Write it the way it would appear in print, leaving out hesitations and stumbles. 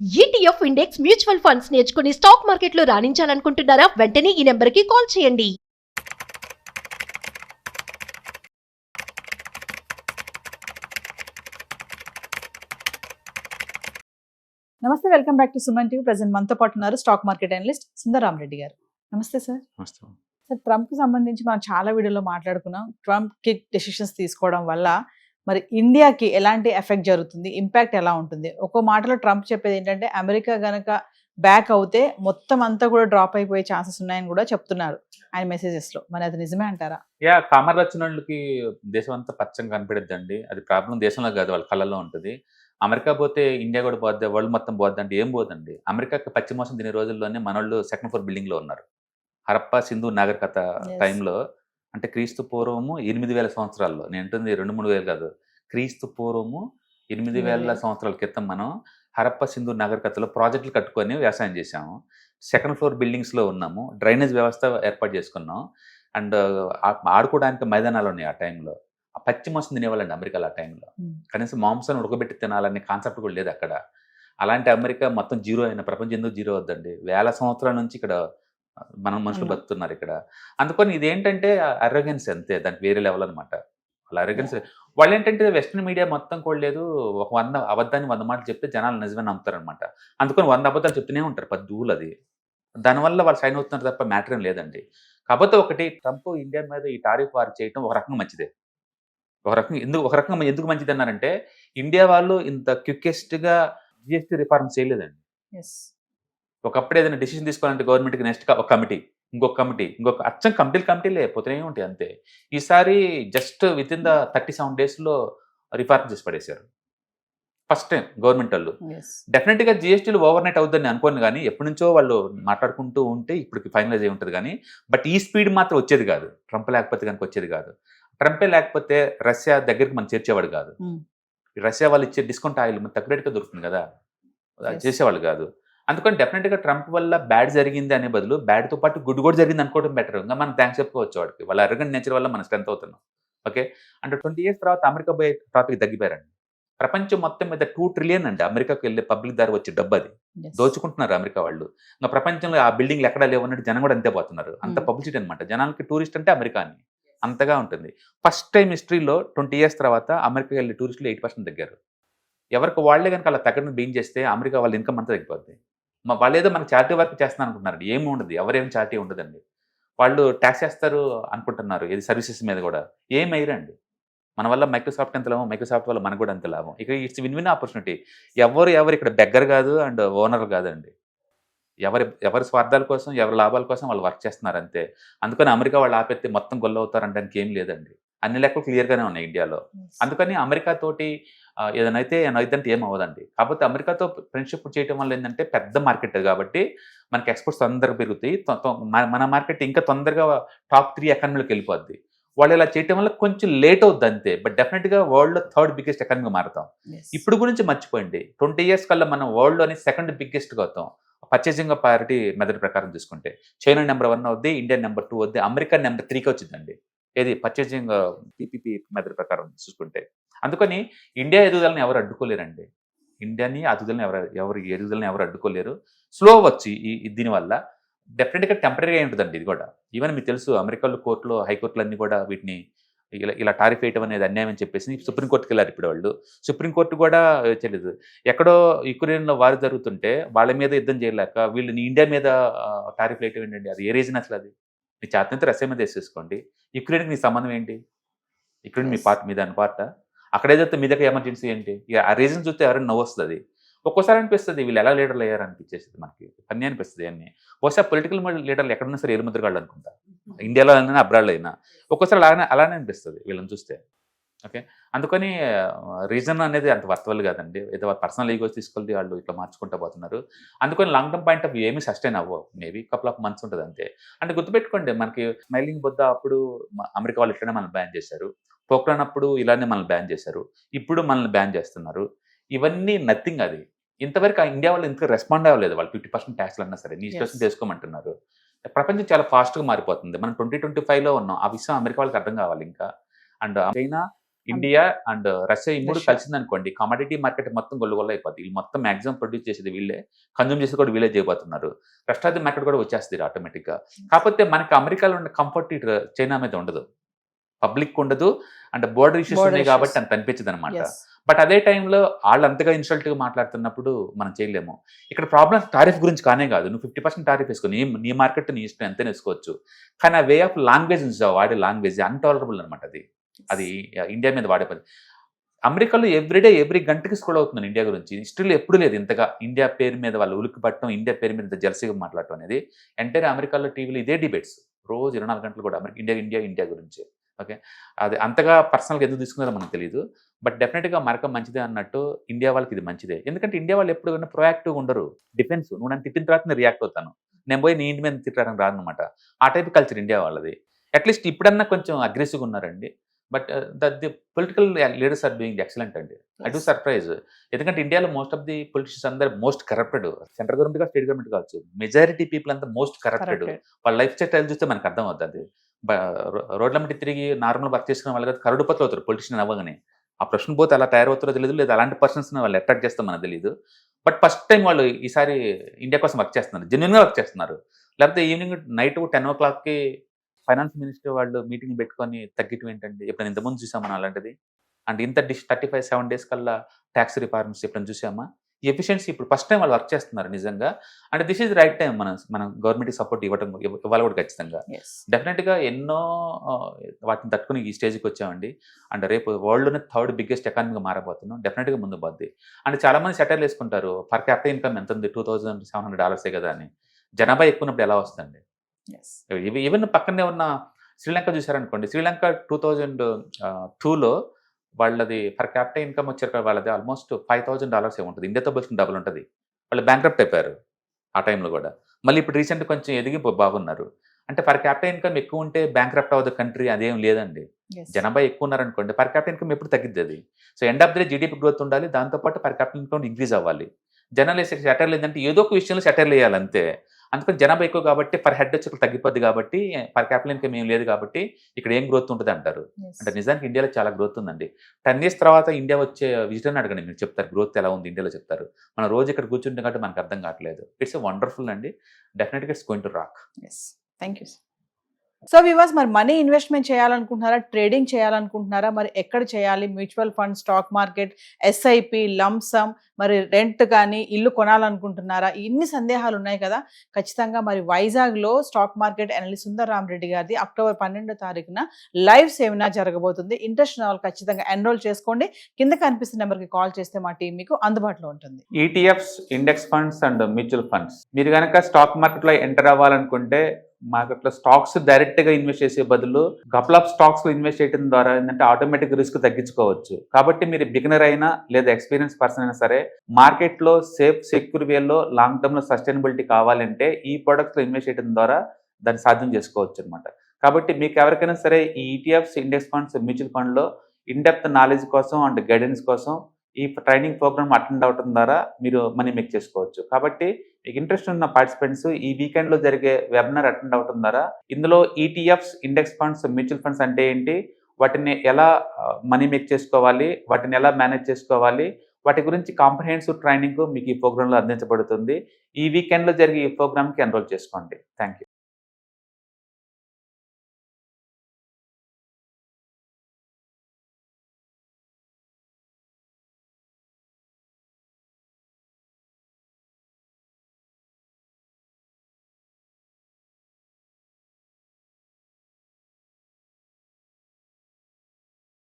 ETF index mutual funds నేర్చుకుని stock మార్కెట్లో రాణించాలనుకుంటున్నారా? వెంటనే ఈ నెంబర్కి కాల్ చేయండి. నమస్తే, welcome back to Suman TV. Present మనతో పాటు ఉన్నారు stock market analyst Sundararam Reddy గారు. నమస్తే సార్. సార్, ట్రంప్ కి సంబంధించి మనం చాలా వీడియోలో మాట్లాడుకున్నాం. ట్రంప్ కి డెసిషన్స్ తీసుకోవడం వల్ల మరి ఇండియాకి ఎలాంటి ఎఫెక్ట్ జరుగుతుంది, ఇంపాక్ట్ ఎలా ఉంటుంది? ఒక్కో మాటలో ట్రంప్ చెప్పేది ఏంటంటే అమెరికా గనక బ్యాక్ అవుతే మొత్తం అంతా కూడా డ్రాప్ అయిపోయే ఛాన్సెస్ ఉన్నాయని కూడా చెప్తున్నారు ఆయన మెసేజెస్ లో. మరి అది నిజమే అంటారా? కామర్ వచ్చిన వాళ్ళకి దేశం అంతా పచ్చగా కనపడిద్దండి. అది ప్రాబ్లం దేశంలో కాదు, వాళ్ళ కళ్ళల్లో ఉంటుంది. అమెరికా పోతే ఇండియా కూడా పోద్ది, వరల్డ్ మొత్తం పోద్ది అంటే ఏం పోదండి. అమెరికాకి పచ్చి మోసం తినే రోజుల్లోనే మనోళ్ళు సెకండ్ ఫ్లోర్ బిల్డింగ్లో ఉన్నారు. హరప్పా సింధు నాగరికత టైంలో, అంటే క్రీస్తు పూర్వము 8,000 సంవత్సరాల్లో, నేను అంటుంది 2-3 వేలు కాదు, క్రీస్తు పూర్వము 8,000 సంవత్సరాల క్రితం మనం హరప్పా సింధు నాగరికతలో ప్రాజెక్టులు కట్టుకొని వ్యవసాయం చేశాము. సెకండ్ ఫ్లోర్ బిల్డింగ్స్లో ఉన్నాము, డ్రైనేజ్ వ్యవస్థ ఏర్పాటు చేసుకున్నాం, అండ్ ఆడుకోవడానికి మైదానాలు ఉన్నాయి. ఆ టైంలో ఆ పచ్చి మాంసం తినేవాళ్ళండి అమెరికాలో. ఆ టైంలో కనీసం మాంసాన్ని ఉడకబెట్టి తినాలనే కాన్సెప్ట్ కూడా లేదు అక్కడ. అలాంటి అమెరికా మొత్తం జీరో అయిన, ప్రపంచం ఎందుకు జీరో అవుద్దండి? వేల సంవత్సరాల నుంచి ఇక్కడ మనం మనుషులు బతుకుతున్నారు ఇక్కడ. అందుకని ఇదేంటంటే అరోగెన్స్ అంతే, దానికి వేరే లెవెల్ అనమాట. వాళ్ళ అరోగెన్స్. వాళ్ళు ఏంటంటే వెస్ట్రన్ మీడియా మొత్తం కూడా లేదు, ఒక 100 అబద్ధాన్ని 100 మాటలు చెప్తే జనాలు నిజమే నమ్ముతారనమాట. అందుకని 100 అబద్ధాలు చెప్తూనే ఉంటారు పద్దూలు. అది దానివల్ల వాళ్ళు సైన్ అవుతున్నారు తప్ప మ్యాటర్ ఏం లేదండి. కాకపోతే ఒకటి, ట్రంప్ ఇండియా మీద ఈ టారిఫ్ వార్ చేయడం ఒక రకంగా మంచిదే. ఒక రకంగా ఎందుకు మంచిది అన్నారంటే, ఇండియా వాళ్ళు ఇంత క్వికెస్ట్గా జిఎస్టీ రిఫార్మ్స్ చేయలేదండి. ఒకప్పుడు ఏదైనా డిసిషన్ తీసుకోవాలంటే గవర్నమెంట్కి నెక్స్ట్ ఒక కమిటీ, ఇంకొక కమిటీ, ఇంకొక అచ్చం కమిటీలే పోతూనే ఉంటాయి అంతే. ఈసారి జస్ట్ విత్ ఇన్ ద 37 daysలో రిఫార్మ్ చేసి పడేశారు. ఫస్ట్ టైం గవర్నమెంట్ వాళ్ళు. డెఫినెట్గా జిఎస్టీలు ఓవర్ నైట్ అవుతుందని అనుకోను, కానీ ఎప్పటి నుంచో వాళ్ళు మాట్లాడుకుంటూ ఉంటే ఇప్పటికి ఫైనలైజ్ అయి ఉంటుంది. కానీ బట్ ఈ స్పీడ్ మాత్రం వచ్చేది కాదు, ట్రంప్ లేకపోతే కనుక వచ్చేది కాదు. ట్రంపే లేకపోతే రష్యా దగ్గరికి మనం చేర్చేవాడు కాదు. రష్యా వాళ్ళు ఇచ్చే డిస్కౌంట్ ఆయిల్ మన తక్కువ రేటుగా దొరుకుతుంది కదా, చేసేవాళ్ళు కాదు. అందుకని డెఫినెట్గా ట్రంప్ వల్ల బ్యాడ్ జరిగింది అనే బదులు బ్యాడ్తో పాటు గుడ్ కూడా జరిగింది అనుకోవడం బెటర్. ఇంకా మనం థ్యాంక్స్ చెప్పుకోవచ్చు వాడికి, వాళ్ళ అరగంట్ నేచర్ వల్ల మనం స్ట్రెంత్ అవుతున్నాం. ఓకే, అంటే 20 years తర్వాత అమెరికా పోయే టాపిక్ తగ్గిపోయారండి. ప్రపంచం మొత్తం మీద 2 trillion అండి అమెరికాకు వెళ్ళే పబ్లిక్ దారి వచ్చే డబ్బు. అది దోచుకుంటున్నారు అమెరికా వాళ్ళు. ఇంకా ప్రపంచంలో ఆ బిల్డింగ్లు ఎక్కడా లేవు అన్నట్టు జనం కూడా అంతే పోతున్నారు. అంత పబ్లిసిటీ అనమాట. జనాలకి టూరిస్ట్ అంటే అమెరికా అని అంతగా ఉంటుంది. ఫస్ట్ టైం హిస్టరీలో 20 years తర్వాత అమెరికా వెళ్ళే టూరిస్టులు 8% తగ్గారు. ఎవరికి వాళ్ళే కనుక అలా తగ్గడం బీన్ చేస్తే అమెరికా వాళ్ళ ఇన్కమ్ అంతా తగ్గిపోద్ది. వాళ్ళు ఏదో మనకు చారిటీ వర్క్ చేస్తున్నారు అనుకుంటున్నారు. ఏమి ఉండదు, ఎవరేం చారిటీ ఉండదండి. వాళ్ళు ట్యాక్స్ చేస్తారు అనుకుంటున్నారు, ఇది సర్వీసెస్ మీద కూడా. ఏం వేయరండి. మన వల్ల మైక్రోసాఫ్ట్ ఎంత లాభం, మైక్రోసాఫ్ట్ వల్ల మనకు కూడా అంత లాభం. ఇక ఇట్స్ విన్ ఆపర్చునిటీ. ఎవరు ఇక్కడ బెగ్గర్ కాదు అండ్ ఓనర్ కాదండి. ఎవరి స్వార్థాల కోసం, ఎవరి లాభాల కోసం వాళ్ళు వర్క్ చేస్తున్నారు అంతే. అందుకని అమెరికా వాళ్ళు ఆపెత్తే మొత్తం గొల్ల అవుతారంటానికి ఏం లేదండి. అన్ని లెక్కలు క్లియర్గానే ఉన్నాయి ఇండియాలో. అందుకని అమెరికా తోటి ఏదైతే ఏం అవ్వదండి. కాకపోతే అమెరికాతో ఫ్రెండ్షిప్ చేయడం వల్ల ఏంటంటే పెద్ద మార్కెట్ కాబట్టి మనకి ఎక్స్పోర్ట్స్ తొందరగా పెరుగుతాయి. మన మార్కెట్ ఇంకా తొందరగా టాప్ 3 ఎకానమీలోకి వెళ్ళిపోద్ది. వాళ్ళు ఇలా చేయడం వల్ల కొంచెం లేట్ అవుద్ది అంతే. బట్ డెఫినెట్గా వరల్డ్లో 3rd బిగ్గెస్ట్ ఎకానమీగా మారుతాం. ఇప్పుడు గురించి మర్చిపోయింది, 20 years కల్లా మనం వరల్డ్లోని 2nd బిగ్గెస్ట్గా అవుతాం. పర్చేసింగ్ పారిటీ మెథడ్ ప్రకారం చూసుకుంటే చైనా నెంబర్ 1 అవుద్ది, ఇండియా నెంబర్ 2 అవుద్ది, అమెరికా నెంబర్ 3కి వచ్చిందండి. ఏది పర్చేసింగ్ పీపీపీ మెథడ్ ప్రకారం చూసుకుంటే. అందుకని ఇండియా ఎదుగుదలని ఎవరు అడ్డుకోలేరండి. ఇండియాని ఎదుగుదలని ఎవరు అడ్డుకోలేరు. స్లో వచ్చి దీనివల్ల డెఫినెట్గా టెంపరీగా ఉంటుందండి. ఇది కూడా ఈవెన్ మీకు తెలుసు, అమెరికాలో కోర్టులో, హైకోర్టులు అన్నీ కూడా వీటిని ఇలా టారిఫ్ వేయటం అనేది అన్యాయం అని చెప్పేసి సుప్రీంకోర్టుకి వెళ్ళారు. ఇప్పుడు వాళ్ళు సుప్రీంకోర్టు కూడా తెలియదు. ఎక్కడో యుక్రెయిన్లో వారు జరుగుతుంటే వాళ్ళ మీద యుద్ధం చేయలేక వీళ్ళు ఇండియా మీద టారిఫ్ వేయటం ఏంటండి? అది ఏ రీజన్ అసలు? అది మీ చేతనంతా రష్యా మీద వేసేసుకోండి. యుక్రెయిన్కి మీ సంబంధం ఏంటి? యుక్రెయిన్ మీ పార్ట్ మీద అని పార్ట? అక్కడ ఏదైతే మీ దగ్గర ఎమర్జెన్సీ ఏంటి? ఇక ఆ రీజన్ చూస్తే ఎవరైనా నవ్వు వస్తుంది. ఒక్కోసారి అనిపిస్తుంది వీళ్ళు ఎలా లీడర్లు అయ్యారు అనిపించేస్తుంది, మనకి అన్నీ అనిపిస్తుంది అన్నీ. బహుశా పొలిటికల్ లీడర్లు ఎక్కడున్నా సరే ఏలుముద్రగాళ్ళు అనుకుంటా, ఇండియాలో అయినా అబ్రాడ్లో అయినా. ఒక్కోసారి అలానే అనిపిస్తుంది వీళ్ళని చూస్తే. ఓకే, అందుకని రీజన్ అనేది అంత వర్తవల్ కాదండి. ఏదో పర్సనల్ ఈగోస్ తీసుకెళ్ళి వాళ్ళు ఇట్లా మార్చుకుంటూ పోతున్నారు. అందుకని long term point of view ఏమీ సస్టైన్ అవ్వవు. మేబీ కపుల్ ఆఫ్ మంత్స్ ఉంటుంది అంతే. అంటే గుర్తుపెట్టుకోండి, మనకి స్మైలింగ్ బుద్ధ అప్పుడు అమెరికా వాళ్ళు ఇట్లనే మనల్ని బ్యాన్ చేశారు. పోక్రాన్ అప్పుడు ఇలానే మనల్ని బ్యాన్ చేశారు. ఇప్పుడు మనల్ని బ్యాన్ చేస్తున్నారు. ఇవన్నీ నథింగ్. అది ఇంతవరకు ఇండియా వాళ్ళు ఇంతగా రెస్పాండ్ అవ్వలేదు. వాళ్ళు 50% ట్యాక్స్లు అన్నా సరే 20% వేసుకోమంటున్నారు. ప్రపంచం చాలా ఫాస్ట్గా మారిపోతుంది. మనం 2025లో ఉన్నాం. ఆ విషయం అమెరికా వాళ్ళకి అర్థం కావాలి ఇంకా. And China India and Russia ఈ మూడు రష్యా. కలిసింది అనుకోండి, కమాడిటీ మార్కెట్ మొత్తం గొల్ల అయిపోద్ది. వీళ్ళు మొత్తం మాక్సిమం ప్రొడ్యూస్ చేసేది వీళ్ళే, కన్జ్యూమ్ చేసేది కూడా వీళ్ళే చేయబోతున్నారు. రష్యాది మార్కెట్ కూడా వచ్చేస్తుంది ఆటోమేటిక్గా. కాకపోతే మనకి అమెరికాలో ఉన్న కంఫర్ట్ ఇటు చైనా మీద ఉండదు, పబ్లిక్ ఉండదు, అండ్ బోర్డర్ ఇష్యూస్ Border ఉన్నాయి issues. కాబట్టి అంత అనిపించదు అనమాట. Yes. బట్ అదే టైంలో వాళ్ళు అంతగా ఇన్సల్ట్గా మాట్లాడుతున్నప్పుడు మనం చేయలేము. ఇక్కడ ప్రాబ్లమ్ టారిఫ్ గురించి కానే కాదు. నువ్వు 50% టారిఫ్ వేసుకో, నీ మార్కెట్ నీ ఇష్టం ఎంత వేసుకోవచ్చు. కానీ ఆ వే ఆఫ్ లాంగ్వేజ్ నుంచి వాడే లాంగ్వేజ్ అన్టాలరబుల్ అనమాట. అది ఇండియా మీద వాడే పని. అమెరికాలో ఎవ్రీ గంటకి స్క్రోల్ అవుతున్నాను ఇండియా గురించి. హిస్టరీలో ఎప్పుడు లేదు ఇంతగా ఇండియా పేరు మీద వాళ్ళు ఉలిక్కి పట్టడం, ఇండియా పేరు మీద జెర్సీగా మాట్లాడటం అనేది. ఎంటైర్ అమెరికాలో టీవీలో ఇదే డిబేట్స్ రోజు 24 గంటలు కూడా ఇండియా గురించి. ఓకే, అది అంతగా పర్సనల్గా ఎందుకు తీసుకున్నారో మనకు తెలియదు. బట్ డెఫినెట్గా అమెరికా మంచిదే అన్నట్టు ఇండియా వాళ్ళకి ఇది మంచిదే. ఎందుకంటే ఇండియా వాళ్ళు ఎప్పుడు కూడా ప్రొయాక్టివ్గా ఉండరు. డిఫెన్స్, నువ్వు నన్ను తిట్టిన తర్వాత నేను రియాక్ట్ అవుతాను, నేను పోయి నీ ఇంటి మీద తిట్టడానికి రాదనమాట. ఆ టైప్ కల్చర్ ఇండియా వాళ్ళది. అట్లీస్ట్ ఇప్పుడన్నా కొంచెం అగ్రెసివ్గా ఉన్నారండి. But the political leaders are doing excellent అండి. I do surprise. ఎందుకంటే ఇండియాలో మోస్ట్ ఆఫ్ ది పొలిటిషియన్స్ అందరూ most corrupted. Central government state government కావచ్చు, మెజారిటీ పీపుల్ అంతా మోస్ట్ కరప్టెడ్. వాళ్ళ లైఫ్ స్టైల్ చూస్తే మనకు అర్థం అవుతుంది. రోడ్ల మట్టి తిరిగి నార్మల్ వర్క్ చేసుకునే వాళ్ళు కరుడుపతులు అవుతారు పొలిటిషియన్ అవ్వగానే. ఆ ప్రశ్న పోతే అలా తయారవుతారో తెలియదు, లేదా అలాంటి పర్సన్స్ వాళ్ళు అట్రాక్ట్ చేస్తాం మనకు తెలియదు. బట్ ఫస్ట్ టైం వాళ్ళు ఈసారి ఇండియా కోసం వర్క్ చేస్తున్నారు, జెన్యున్గా వర్క్ చేస్తున్నారు. లేకపోతే ఈవినింగ్ నైట్ 10 o'clockకి ఫైనాన్స్ మినిస్టర్ వాళ్ళు మీటింగ్ పెట్టుకొని తగ్గటం ఏంటండి? ఎప్పుడైనా ఇంతకుముందు చూసామా అలాంటిది? అండ్ ఇంత 35-7 days కల్లా ట్యాక్స్ రిఫార్మ్స్ ఎప్పుడైనా చూసామా? ఈ ఎఫిషియన్సీ ఇప్పుడు ఫస్ట్ టైం వాళ్ళు వర్క్ చేస్తున్నారు నిజంగా. అంటే దిస్ ఈజ్ రైట్ టైం మనం గవర్నమెంట్కి సపోర్ట్ ఇవ్వాలి కూడా ఖచ్చితంగా. డెఫినెట్గా ఎన్నో వాటిని తట్టుకుని ఈ స్టేజ్కి వచ్చామండి. అండ్ రేపు వరల్డ్లోనే 3rd బిగ్గెస్ట్ ఎకానమీగా మారబోతున్నాం. డెఫినెట్గా ముందు పోద్ది. అండ్ చాలామంది సెటర్లు వేసుకుంటారు, పర్ క్యాపిటల్ ఇన్కమ్ ఎంత ఉంది, $2,700 కదా అని. జనాభా ఎక్కువ ఉన్నప్పుడు ఎలా వస్తుంది? ఈవెన్ పక్కనే ఉన్న శ్రీలంక చూసారనుకోండి, శ్రీలంక 2002లో వాళ్ళది పర్ క్యాపిటల్ ఇన్కమ్ వచ్చారు కదా, వాళ్ళది ఆల్మోస్ట్ $5,000 ఉంటుంది. ఇండియాతో పోల్చుకుని డబుల్ ఉంటుంది. వాళ్ళు బ్యాంక్రప్ట్ అయిపోయారు ఆ టైంలో కూడా. మళ్ళీ ఇప్పుడు రీసెంట్ కొంచెం ఎదిగి బాగున్నారు. అంటే పర్ క్యాపిటల్ ఇన్కమ్ ఎక్కువ ఉంటే బ్యాంక్రప్ట్ అవ్వదు కంట్రీ, అదేం లేదండి. జనాభా ఎక్కువ ఉన్నారనుకోండి, పర్ క్యాపిటల్ ఇన్కమ్ ఎప్పుడు తగ్గిద్ది అది. So end of the day GDP growth ఉండాలి, దాంతోపాటు పర్ క్యాపిటల్ ఇన్కమ్ ఇంక్రీజ్ అవ్వాలి. జనాలు సెటర్లు ఏంటంటే ఏదో ఒక విషయంలో సెటర్లు వేయాలి అంతే. అందుకని జనాభా ఎక్కువ కాబట్టి పర్ హెడ్ వచ్చి తగ్గిపోద్ది కాబట్టి, పర్ క్యాపిటల్ ఇన్కమ్ ఏం లేదు కాబట్టి ఇక్కడ ఏం గ్రోత్ ఉంటుంది అంటారు. అంటే నిజానికి ఇండియాలో చాలా గ్రోత్ ఉందండి. 10 years తర్వాత ఇండియా వచ్చే విజిటర్ని అడగండి, మీరు చెప్తారు గ్రోత్ ఎలా ఉంది ఇండియాలో చెప్తారు. మనం రోజు ఇక్కడ కూర్చుంటే కాబట్టి మనకు అర్థం కావట్లేదు. ఇట్స్ వండర్ఫుల్ అండి. డెఫినెట్గా it's going to rock. Thank you. So viewers, మరి మనీ ఇన్వెస్ట్మెంట్ చేయాలనుకుంటున్నారా, ట్రేడింగ్ చేయాలనుకుంటున్నారా, మరి ఎక్కడ చేయాలి? Mutual fund, stock market, SIP, lump sum, మరి రెంట్ కానీ ఇల్లు కొనాలనుకుంటున్నారా? ఇన్ని సందేహాలు ఉన్నాయి కదా. ఖచ్చితంగా మరి వైజాగ్లో stock market analyst Sundar Rama Reddy గారిది October 12న లైవ్ సెమినార్ జరగబోతుంది. ఇంట్రెస్ట్ ఉన్న వాళ్ళు ఖచ్చితంగా ఎన్రోల్ చేసుకోండి. కింద కనిపిస్తున్న నెంబర్కి కాల్ చేస్తే మా టీం మీకు అందుబాటులో ఉంటుంది. ETFs, index funds and mutual funds, మీరు కనుక స్టాక్ మార్కెట్లో ఎంటర్ అవ్వాలనుకుంటే మార్కెట్లో స్టాక్స్ డైరెక్ట్గా ఇన్వెస్ట్ చేసే బదులు కపుల్ ఆఫ్ స్టాక్స్ ఇన్వెస్ట్ చేయడం ద్వారా ఏంటంటే ఆటోమేటిక్ రిస్క్ తగ్గించుకోవచ్చు. కాబట్టి మీరు బిగినర్ అయినా లేదా ఎక్స్పీరియన్స్ పర్సన్ అయినా సరే మార్కెట్లో సేఫ్ సెక్యూర్ వేలో లాంగ్ టర్మ్లో సస్టైనబిలిటీ కావాలంటే ఈ ప్రొడక్ట్స్లో ఇన్వెస్ట్ చేయడం ద్వారా దాన్ని సాధ్యం చేసుకోవచ్చు అనమాట. కాబట్టి మీకు ఎవరికైనా సరే ఈ ఈటీఎఫ్స్, ఇండెక్స్ ఫండ్స్, మ్యూచువల్ ఫండ్లో ఇన్డెప్త్ నాలెడ్జ్ కోసం అండ్ గైడెన్స్ కోసం ఈ ట్రైనింగ్ ప్రోగ్రామ్ అటెండ్ అవడం ద్వారా మీరు మనీ మేక్ చేసుకోవచ్చు. కాబట్టి మీకు ఇంట్రెస్ట్ ఉన్న పార్టిసిపెంట్స్ ఈ వీకెండ్లో జరిగే వెబినార్ అటెండ్ అవడం ద్వారా ఇందులో ETFs, index funds, mutual funds అంటే ఏంటి, వాటిని ఎలా మనీ మేక్ చేసుకోవాలి, వాటిని ఎలా మేనేజ్ చేసుకోవాలి, వాటి గురించి కాంప్రహెన్సివ్ ట్రైనింగ్ మీకు ఈ ప్రోగ్రాంలో అందించబడుతుంది. ఈ వీకెండ్లో జరిగే ఈ ప్రోగ్రామ్కి ఎన్రోల్ చేసుకోండి. Thank you.